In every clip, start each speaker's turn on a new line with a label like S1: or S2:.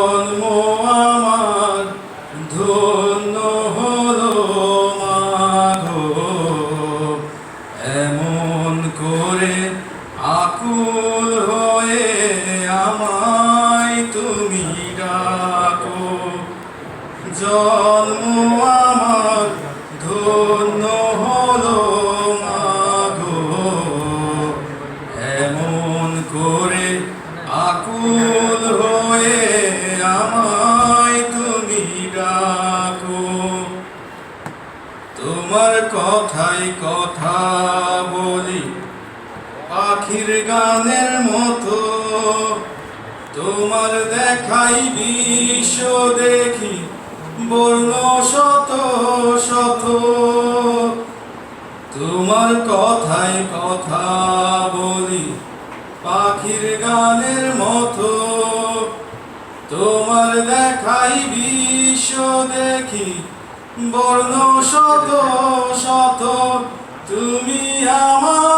S1: জন্ম আমার ধন্য হলো মাগো, এমন করে আকুল হয়ে আমায় তুমি ডাকো। জন্ম আমার ধন্য হলো মাগো, এমন করে আকুল হয়ে আমায় তুমি ডাকো। তোমার কথাই কথা বলি পাখির গানের মতো, তোমার দেখাই বিশ্ব দেখি বর্ণ শত শত। তোমার কথাই কথা বলি পাখির গানের মতো, তোমার দেখাই বিশ্ব দেখি বর্ণ শত শত। তুমি আমার,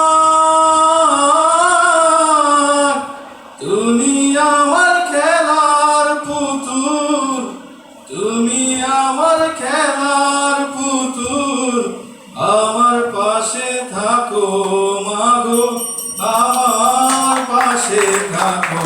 S1: তুমি আমার খেলার পুতুল, তুমি আমার খেলার পুতুল। আমার পাশে থাকো মাগো, আমার পাশে থাকো।